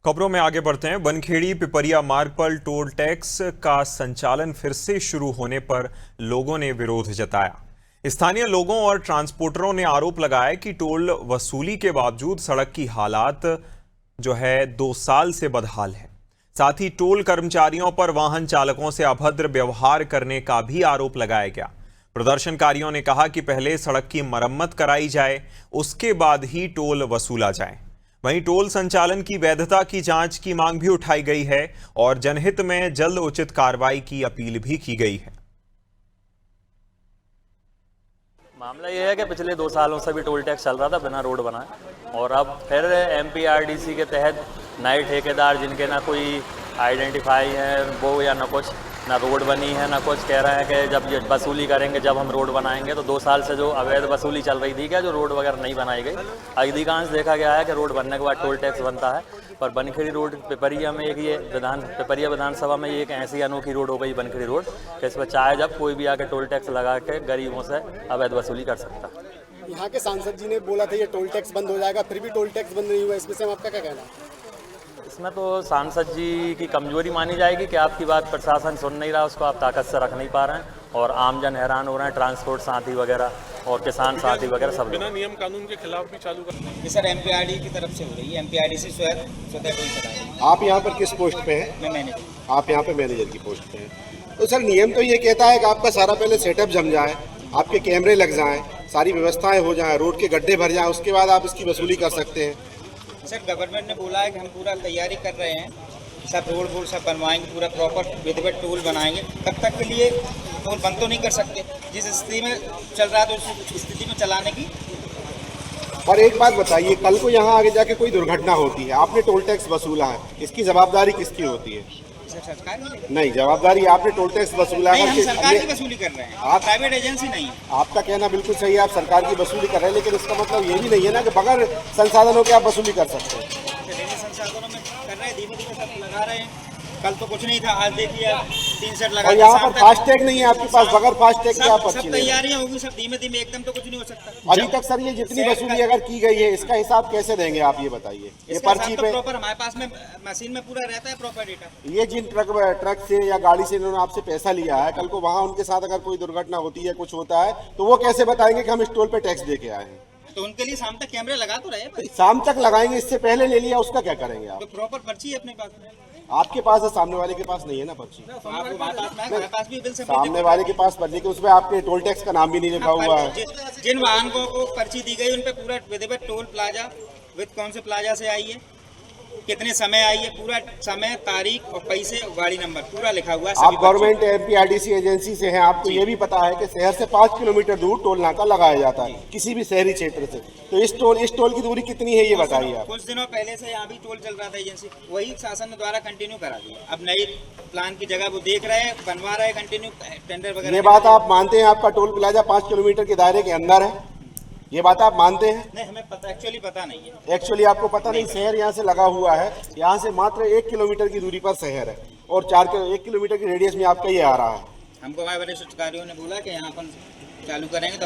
खबरों में आगे बढ़ते हैं। बनखेड़ी पिपरिया मार्ग पर टोल टैक्स का संचालन फिर से शुरू होने पर लोगों ने विरोध जताया। स्थानीय लोगों और ट्रांसपोर्टरों ने आरोप लगाया कि टोल वसूली के बावजूद सड़क की हालात जो है 2 साल से बदहाल है। साथ ही टोल कर्मचारियों पर वाहन चालकों से अभद्र व्यवहार करने का भी आरोप लगाया गया। प्रदर्शनकारियों ने कहा कि पहले सड़क की मरम्मत कराई जाए, उसके बाद ही टोल वसूला जाए। वहीं टोल संचालन की वैधता की जांच की मांग भी उठाई गई है और जनहित में जल्द उचित कार्रवाई की अपील भी की गई है। मामला ये है कि पिछले 2 सालों से भी टोल टैक्स चल रहा था बिना रोड बनाए, और अब फिर एमपीआरडीसी के तहत नए ठेकेदार जिनके ना कोई आइडेंटिफाई है वो या ना कुछ, ना रोड बनी है ना कुछ, कह रहे हैं कि जब ये वसूली करेंगे जब हम रोड बनाएंगे। तो 2 साल से जो अवैध वसूली चल रही थी क्या, जो रोड वगैरह नहीं बनाई गई। अधिकांश देखा गया है कि रोड बनने के बाद टोल टैक्स बनता है, पर बनखेड़ी रोड पिपरिया में एक ये पिपरिया विधानसभा में ये एक ऐसी अनोखी रोड हो गई बनखेड़ी रोड कि इस पर चाहे जब कोई भी आके टोल टैक्स लगा के गरीबों से अवैध वसूली कर सकता है। यहाँ के सांसद जी ने बोला था ये टोल टैक्स बंद हो जाएगा, फिर भी टोल टैक्स बंद नहीं हुआ, इसमें से आपका क्या कहना है? इसमें तो सांसद जी की कमजोरी मानी जाएगी कि आपकी बात प्रशासन सुन नहीं रहा, उसको आप ताकत से रख नहीं पा रहे हैं और आमजन हैरान हो रहे हैं, ट्रांसपोर्ट साथी वगैरह और किसान साथी वगैरह सब बिना नियम कानून के खिलाफ भी चालू कर। ये सर एमपीआरडी की तरफ से हो रही है, एमपीआरडीसी स्वतः कोई करा रही है। आप यहाँ पर किस पोस्ट पे हैं? मैं मैनेजर। आप यहाँ पे मैनेजर की पोस्ट पे हैं। तो सर नियम तो ये कहता है कि आपका सारा पहले सेटअप जम जाए, आपके कैमरे लग जाएं, सारी व्यवस्थाएं हो जाएं, रोड के गड्ढे भर जाएं, उसके बाद आप इसकी वसूली कर सकते हैं। सर गवर्नमेंट ने बोला है कि हम पूरा तैयारी कर रहे हैं, सब रोड वोड सब बनवाएंगे, पूरा प्रॉपर विधिवत टोल बनाएंगे। तब तक के लिए टोल बंद तो नहीं कर सकते, जिस स्थिति में चल रहा है तो उस स्थिति में चलाने की। और एक बात बताइए, कल को यहाँ आगे जाके कोई दुर्घटना होती है, आपने टोल टैक्स वसूला है, इसकी जवाबदारी किसकी होती है? सरकार नहीं, जवाबदारी आपने टोल टैक्स वसूला है। हम सरकार की वसूली कर रहे हैं, आप प्राइवेट एजेंसी नहीं है। आपका कहना बिल्कुल सही है, आप सरकार की वसूली कर रहे हैं, लेकिन इसका मतलब ये भी नहीं है ना कि बगैर संसाधनों के आप वसूली कर सकते हैं। संसाधनों में कर रहे हैं, धीमे धीमे सब लगा रहे हैं। कल तो कुछ नहीं था, आज देखिए 3 सेट लगा। और यहाँ पर फास्टैग नहीं है आपके पास, बगैर फास्टैग के आप सब तैयारियां होगी, सब धीमे धीमे, एकदम तो कुछ नहीं हो सकता। अभी तक सर ये जितनी वसूली अगर की गई है इसका हिसाब कैसे देंगे आप ये बताइए? ये पर्ची पे प्रॉपर हमारे पास में मशीन में पूरा रहता है प्रॉपर डेटा। ये जिन ट्रक से या गाड़ी से इन्होंने आपसे पैसा लिया है, कल को वहाँ उनके साथ अगर कोई दुर्घटना होती है, कुछ होता है, तो वो कैसे बताएंगे कि हम इस टोल पे टैक्स दे के आए हैं? तो उनके लिए शाम तक कैमरे लगा तो रहे। शाम तक लगाएंगे, इससे पहले ले लिया उसका क्या करेंगे आप? तो प्रॉपर पर्ची है अपने पास में। आपके पास है, सामने वाले के पास नहीं है ना पर्ची। तो आपको हमारे पास भी बिल से सामने वाले के पास पर्ची के उसमें आपके टोल टैक्स का नाम भी नहीं लिखा हुआ है। जिन वाहनों को पर्ची दी गई उन पे पूरा विधिवत टोल प्लाजा विद कौन से प्लाजा से आई है, कितने समय आई है, पूरा समय, तारीख और पैसे, गाड़ी नंबर पूरा लिखा हुआ है। आप गवर्नमेंट एमपीआरडीसी एजेंसी से हैं, आपको ये भी पता है कि शहर से 5 किलोमीटर दूर टोल नाका लगाया जाता है किसी भी शहरी क्षेत्र से। तो इस टोल की दूरी कितनी है ये बताइए आप? कुछ दिनों पहले से यहाँ भी टोल चल रहा था एजेंसी, वही शासन द्वारा कंटिन्यू करा दिया। अब नई प्लान की जगह वो देख रहे हैं, बनवा रहे हैं, कंटिन्यू टेंडर वगैरह। ये बात आप मानते हैं आपका टोल प्लाजा 5 किलोमीटर के दायरे के अंदर है? ये बात आप मानते हैं? नहीं, हमें एक्चुअली पता नहीं है। एक्चुअली आपको पता नहीं, शहर यहाँ से लगा हुआ है, यहाँ से मात्र 1 किलोमीटर की दूरी पर शहर है और 1 किलोमीटर की रेडियस में आपका ये आ रहा है। हमको हमारे वरिष्ठ अधिकारियों ने बोला कि यहाँ पर चालू करेंगे।